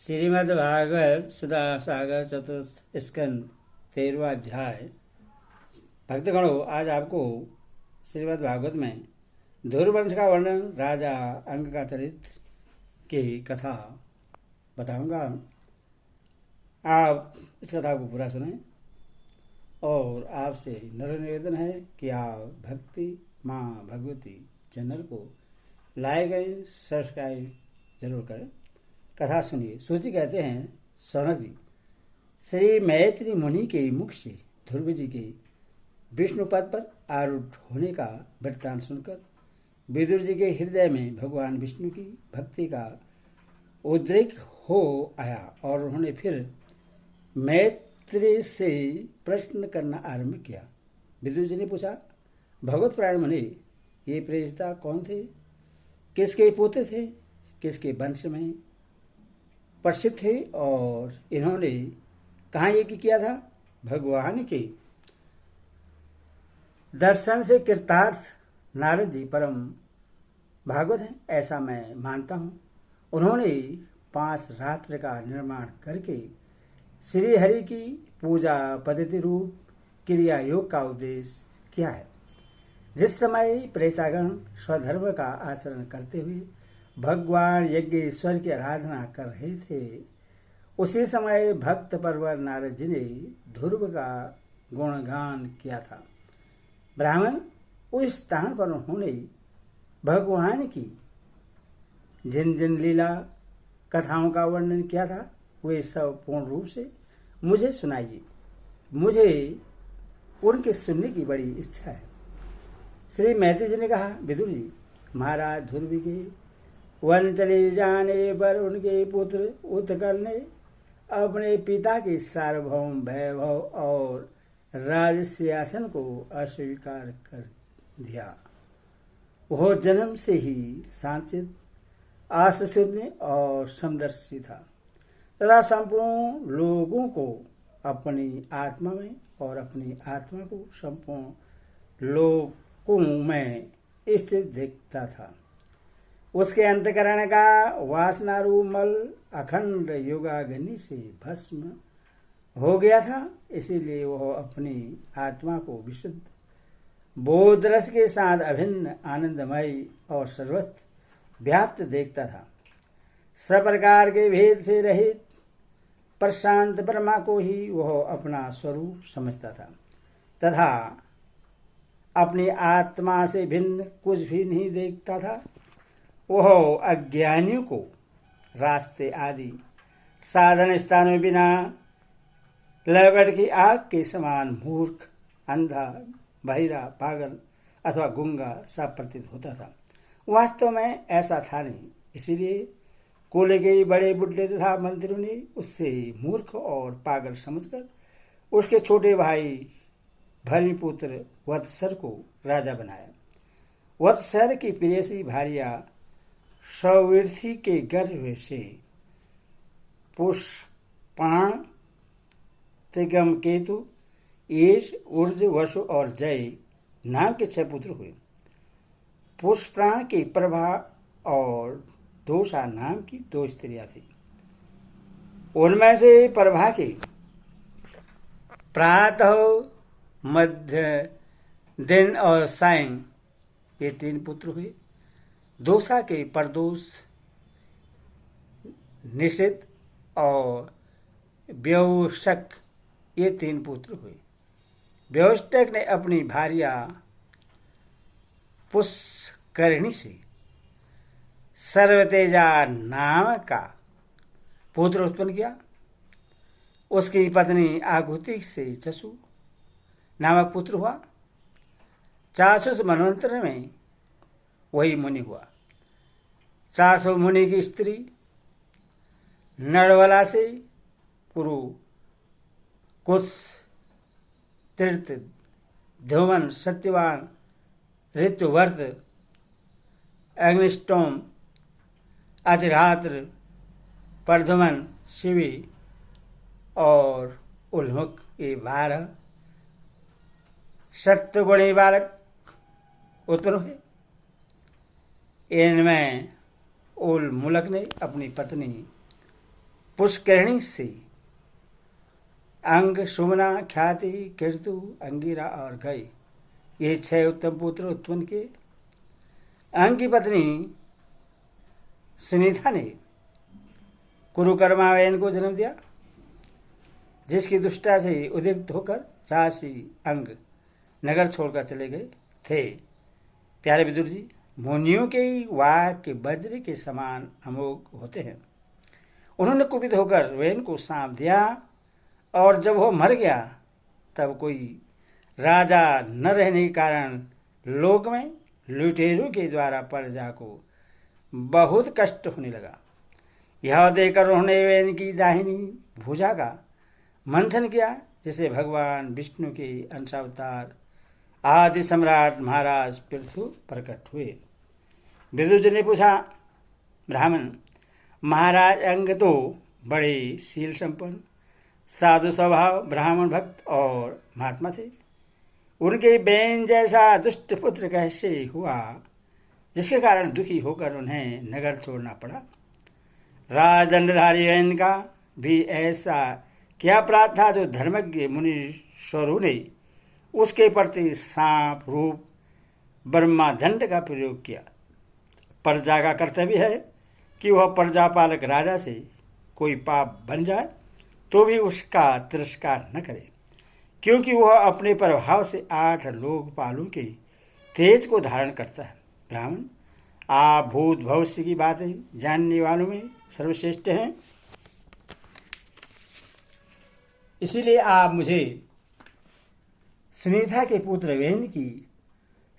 श्रीमद् भागवत सुधा सागर चतुर्थ स्कंद 13वां अध्याय। भक्तगणों, आज आपको श्रीमद् भागवत में धुरवंश का वर्णन, राजा अंग का चरित्र की कथा बताऊंगा। आप इस कथा को पूरा सुनें और आपसे नम्र निवेदन है कि आप भक्ति माँ भगवती चैनल को लाइक एंड सब्सक्राइब जरूर करें। कथा सुनिए। सूची कहते हैं, सौनक जी, श्री मैत्री मुनि के मुख से ध्रुव जी के विष्णु पद पर आरूढ़ होने का वृत्तांत सुनकर विदुर जी के हृदय में भगवान विष्णु की भक्ति का उद्रेक हो आया और उन्होंने फिर मैत्री से प्रश्न करना आरंभ किया। विदुर जी ने पूछा, भगवत प्राण मुनि, ये प्रेषिता कौन थे? किसके पुत्र थे? किसके वंश में प्रसिद्ध थे और इन्होंने कहाँ यज्ञ किया था? भगवान के दर्शन से कृतार्थ नारद जी परम भागवत हैं, ऐसा मैं मानता हूँ। उन्होंने 5 रात्र का निर्माण करके श्री हरि की पूजा पद्धति रूप क्रिया योग का उद्देश्य किया है। जिस समय प्रेतागण स्वधर्म का आचरण करते हुए भगवान यज्ञेश्वर की आराधना कर रहे थे, उसी समय भक्त परवर नारद जी ने ध्रुव का गुणगान किया था। ब्राह्मण उस स्थान पर उन्होंने भगवान की जिन जिन लीला कथाओं का वर्णन किया था, वे सब पूर्ण रूप से मुझे सुनाइए। मुझे उनके सुनने की बड़ी इच्छा है। श्री मैत्री जी ने कहा, विदुर जी, महाराज ध्रुव के वन चले जाने पर उनके पुत्र उत्कल ने अपने पिता के सार्वभौम वैभव और राज सिंहासन को अस्वीकार कर दिया। वह जन्म से ही सांचित, आशुशून्य और समदर्शी था तथा संपूर्ण लोगों को अपनी आत्मा में और अपनी आत्मा को संपूर्ण लोगों में स्थित देखता था। उसके अंतकरण का वासनारूप मल अखंड योगाग्नि से भस्म हो गया था, इसीलिए वह अपनी आत्मा को विशुद्ध बोध रस के साथ अभिन्न आनंदमय और सर्वत्र व्याप्त देखता था। सब प्रकार के भेद से रहित प्रशांत ब्रह्मा को ही वह अपना स्वरूप समझता था तथा अपनी आत्मा से भिन्न कुछ भी नहीं देखता था। वह अज्ञानियों को रास्ते आदि साधन स्थानों में बिना लहबट की आग के समान मूर्ख, अंधा, बहिरा, पागल अथवा गूंगा सा प्रतीत होता था। वास्तव में ऐसा था नहीं। इसीलिए कुल के बड़े बुढ़े तथा मंत्रियों ने उससे मूर्ख और पागल समझकर उसके छोटे भाई भर्मीपुत्र वत्सर को राजा बनाया। वत्सर की प्रेयसी भार्या सौवीर्थी के गर्भ से पुष्पाण, त्रिगम केतु, ईश, ऊर्ज, वसु और जय नाम के 6 पुत्र हुए। पुष्पाण की प्रभा और दोषा नाम की 2 स्त्रियां थीं। उनमें से प्रभा के प्रातः, मध्य, दिन और सायं ये 3 पुत्र हुए। दोषा के परदोष, निषिद्ध और व्योष्टक ये 3 पुत्र हुए। व्योष्टक ने अपनी भार्या पुष्करिणी से सर्वतेजा नाम का पुत्र उत्पन्न किया। उसकी पत्नी आहुति से चसु नामक पुत्र हुआ। चासुस मनवंतर में वही मुनि हुआ। 400 मुनि की स्त्री नड़वला से पुरु, कुत्स, तीर्थ, ध्रुवन, सत्यवान, ऋतुवर्त, अग्निष्टोम, अतिरात्र, प्रधुमन, शिवी और उल्मुख ये 12 सत्वगुणी बालक उत्पन्न हुए। इनमें उल मुलक ने अपनी पत्नी पुष्करिणी से अंग, सुमना, ख्याति, कीर्तु, अंगिरा और गई, ये 6 उत्तम पुत्र उत्पन्न किए। अंग की पत्नी सुनीता ने कुरुकर्मावयन को जन्म दिया, जिसकी दुष्टता से उद्युक्त होकर राशि अंग नगर छोड़कर चले गए थे। प्यारे विदुर जी, मुनियों के वाक्य वज्र के समान अमोघ होते हैं। उन्होंने कुपित होकर वेन को सांप दिया, और जब वो मर गया तब कोई राजा न रहने के कारण लोक में लुटेरों के द्वारा प्रजा को बहुत कष्ट होने लगा। यह देखकर उन्होंने वेन की दाहिनी भुजा का मंथन किया, जिसे भगवान विष्णु के अंशावतार आदि सम्राट महाराज पृथु प्रकट हुए। विदुर जी ने पूछा, ब्राह्मण, महाराज अंग तो बड़े शील संपन्न, साधु स्वभाव, ब्राह्मण भक्त और महात्मा थे। उनके बेन जैसा दुष्ट पुत्र कैसे हुआ, जिसके कारण दुखी होकर उन्हें नगर छोड़ना पड़ा? राजदंडधारी वेन का भी ऐसा क्या अपराध था जो धर्मज्ञ मुनीश्वरों ने उसके प्रति सांप रूप ब्रह्मादंड का प्रयोग किया? प्रजा का कर्तव्य है कि वह प्रजापालक राजा से कोई पाप बन जाए तो भी उसका तिरस्कार न करे, क्योंकि वह अपने प्रभाव से 8 लोकपालों के तेज को धारण करता है। ब्राह्मण, आप भूत भविष्य की बातें जानने वालों में सर्वश्रेष्ठ हैं, इसीलिए आप मुझे सुनीता के पुत्र वेन की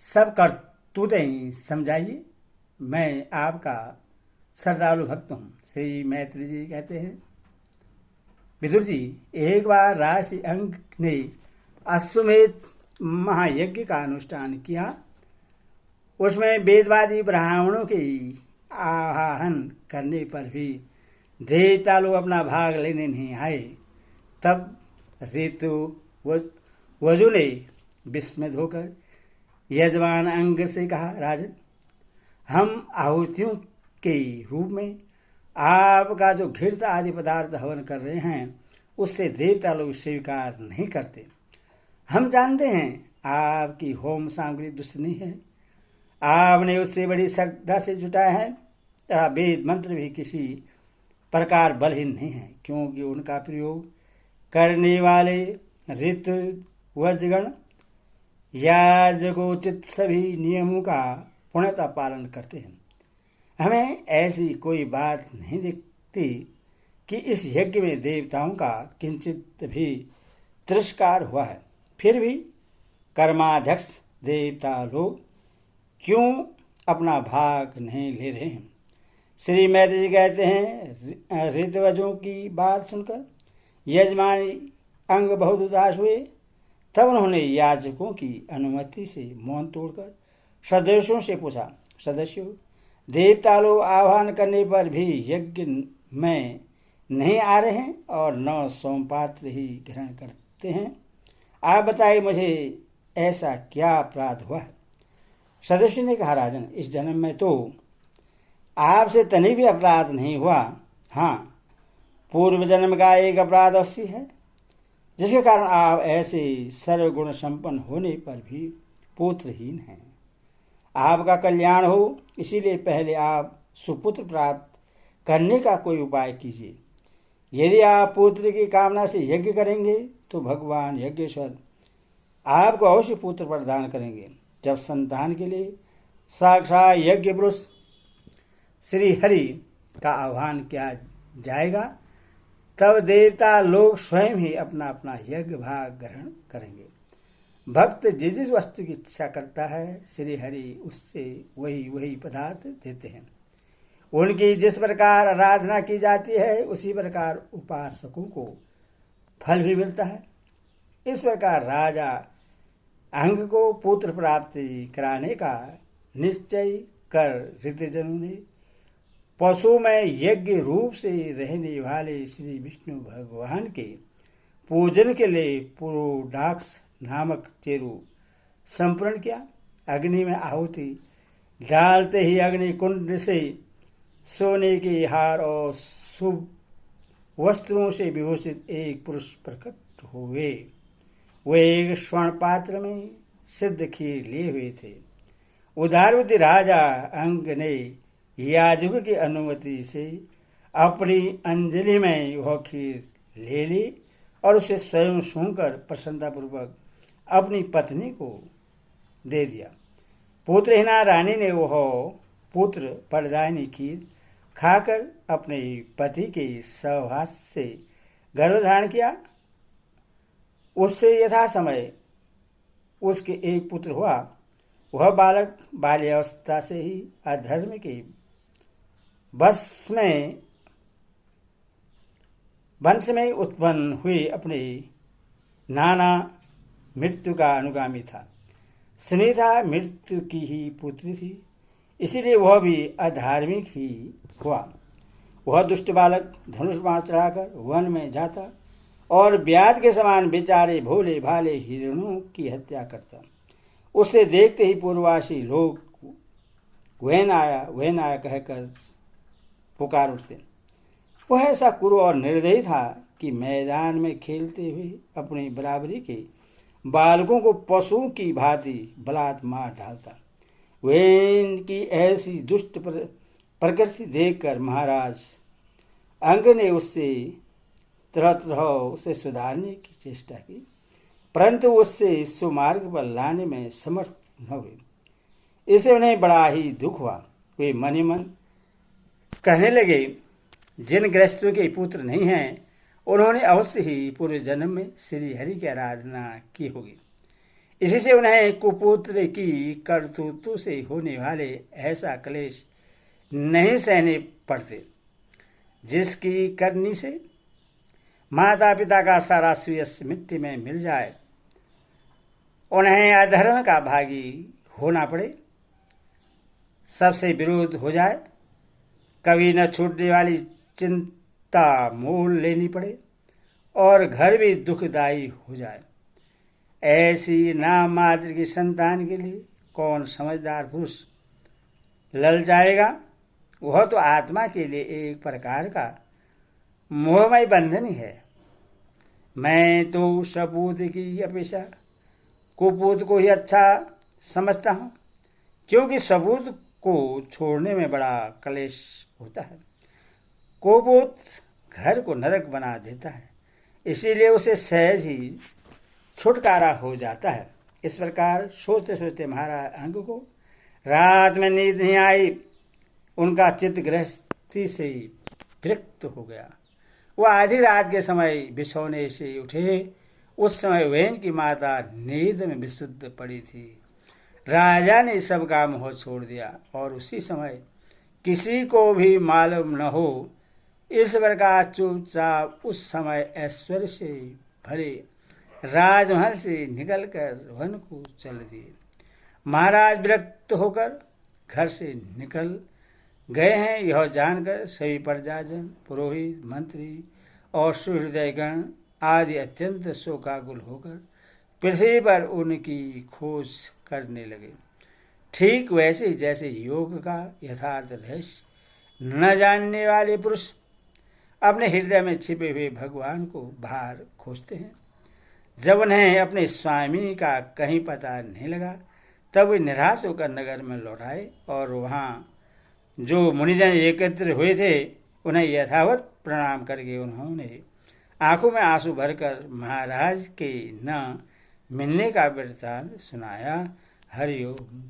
सब करतूतें समझाइए। मैं आपका श्रद्धालु भक्त हूँ। श्री मैत्री जी कहते हैं, विदुर जी, एक बार राशि अंग ने अश्वमेध महायज्ञ का अनुष्ठान किया। उसमें वेदवादी ब्राह्मणों के आवाहन करने पर भी देवता लोग अपना भाग लेने नहीं आए। तब ऋतु वजु ने विस्मित होकर यजमान अंग से कहा, राजन, हम आहुतियों के रूप में आपका जो घृत आदि पदार्थ हवन कर रहे हैं, उससे देवता लोग स्वीकार नहीं करते। हम जानते हैं आपकी होम सामग्री दुष्ट नहीं है, आपने उससे बड़ी श्रद्धा से जुटाया है तथा वेद मंत्र भी किसी प्रकार बलहीन नहीं है, क्योंकि उनका प्रयोग करने वाले ऋतु वज्रगण याजकोचित सभी नियमों का पूर्णतः पालन करते हैं। हमें ऐसी कोई बात नहीं दिखती कि इस यज्ञ में देवताओं का किंचित भी तिरस्कार हुआ है। फिर भी कर्माध्यक्ष देवता लोग क्यों अपना भाग नहीं ले रहे हैं? श्री मैत्री जी कहते हैं, ऋतवजों की बात सुनकर यजमान अंग बहुत उदास हुए। तब उन्होंने याजकों की अनुमति से मौन तोड़कर सदस्यों से पूछा, सदस्यों, देवता लोग आह्वान करने पर भी यज्ञ में नहीं आ रहे हैं और न सोमपात्र ही ग्रहण करते हैं। आप बताइए, मुझे ऐसा क्या अपराध हुआ है? सदस्य ने कहा, राजन, इस जन्म में तो आपसे तनी भी अपराध नहीं हुआ। हाँ, पूर्व जन्म का एक अपराध अवश्य है, जिसके कारण आप ऐसे सर्वगुण संपन्न होने पर भी पुत्रहीन हैं। आपका कल्याण हो, इसीलिए पहले आप सुपुत्र प्राप्त करने का कोई उपाय कीजिए। यदि आप पुत्र की कामना से यज्ञ करेंगे तो भगवान यज्ञेश्वर आपको अवश्य पुत्र प्रदान करेंगे। जब संतान के लिए साक्षात यज्ञ पुरुष श्री हरि का आह्वान किया जाएगा, तब देवता लोग स्वयं ही अपना अपना यज्ञ भाग ग्रहण करेंगे। भक्त जिस जिस वस्तु की इच्छा करता है, श्री हरि उससे वही पदार्थ देते हैं। उनकी जिस प्रकार आराधना की जाती है, उसी प्रकार उपासकों को फल भी मिलता है। इस प्रकार राजा अंग को पुत्र प्राप्ति कराने का निश्चय कर ऋतुजनों ने पशु में यज्ञ रूप से रहने वाले श्री विष्णु भगवान के पूजन के लिए पुरोडाक्ष नामक चेरु संपूर्ण किया। अग्नि में आहुति डालते ही अग्नि कुंड से सोने के हार और शुभ वस्त्रों से विभूषित एक पुरुष प्रकट हुए। वे एक स्वर्ण पात्र में सिद्ध खीर लिए हुए थे। उदारबुद्धि राजा अंग ने याजक की अनुमति से अपनी अंजलि में वह खीर ले ली और उसे स्वयं सूंघकर प्रसन्नतापूर्वक अपनी पत्नी को दे दिया। पुत्रहीना रानी ने वह पुत्र प्रदायनी खीर खाकर अपने पति के सहवास से गर्भधारण किया। उससे यथा समय उसके एक पुत्र हुआ। वह बालक बाल्यावस्था से ही अधर्म के वंश में उत्पन्न हुए अपने नाना मृत्यु का अनुगामी था। सुनीता मृत्यु की ही पुत्री थी, इसीलिए वह भी अधार्मिक ही हुआ। वह दुष्ट बालक धनुष बाण चढ़ाकर वन में जाता और ब्याज के समान बेचारे भोले भाले हिरणों की हत्या करता। उसे देखते ही पूर्ववासी लोग वैन आया कहकर पुकार उठते। वह ऐसा क्रूर और निर्दयी था कि मैदान में खेलते हुए अपनी बराबरी के बालकों को पशुओं की भांति बलात् मार डालता। वैन की ऐसी दुष्ट प्रकृति देखकर महाराज अंग ने उससे तरह उसे सुधारने की चेष्टा की, परंतु उससे सुमार्ग पर लाने में समर्थ न हुए। इससे उन्हें बड़ा ही दुख हुआ। वे मन ही मन कहने लगे, जिन गृहस्थों के पुत्र नहीं हैं उन्होंने अवश्य ही पूर्व जन्म में श्री हरि की आराधना की होगी। इसी से उन्हें कुपुत्र की करतूतों से होने वाले ऐसा क्लेश नहीं सहने पड़ते, जिसकी करनी से माता पिता का सारा सुयश मिट्टी में मिल जाए, उन्हें अधर्म का भागी होना पड़े, सबसे विरोध हो जाए, कभी न छूटने वाली चिंता मोल लेनी पड़े और घर भी दुखदायी हो जाए। ऐसी नाम मात्र की संतान के लिए कौन समझदार पुरुष लल जाएगा। वह तो आत्मा के लिए एक प्रकार का मोहमय बंधन ही है। मैं तो सपूत की अपेक्षा कुपूत को ही अच्छा समझता हूँ, क्योंकि सपूत को छोड़ने में बड़ा क्लेश होता है। कुपूत घर को नरक बना देता है, इसीलिए उसे सहज ही छुटकारा हो जाता है। इस प्रकार सोचते सोचते महाराज अंग को रात में नींद नहीं आई। उनका चित्त गृहस्थी से विरक्त हो गया। वह आधी रात के समय बिछौने से उठे। उस समय वैन की माता नींद में विशुद्ध पड़ी थी। राजा ने सबका मोह छोड़ दिया और उसी समय किसी को भी मालूम न हो इस प्रकार चुपचाप उस समय ऐश्वर्य से भरे राजमहल से निकलकर वन को चल दिए। महाराज विरक्त होकर घर से निकल गए हैं, यह जानकर सभी प्रजाजन, पुरोहित, मंत्री और सुहृदयगण आदि अत्यंत शोकाकुल होकर पृथ्वी पर उनकी खोज करने लगे। ठीक वैसे जैसे योग का यथार्थ रहस्य न जानने वाले पुरुष अपने हृदय में छिपे हुए भगवान को बाहर खोजते हैं। जब उन्हें अपने स्वामी का कहीं पता नहीं लगा, तब वे निराश होकर नगर में लौट आए और वहाँ जो मुनिजन एकत्र हुए थे उन्हें यथावत प्रणाम करके उन्होंने आंखों में आंसू भरकर महाराज के न मिलने का वृत्तांत सुनाया। हरि ओम।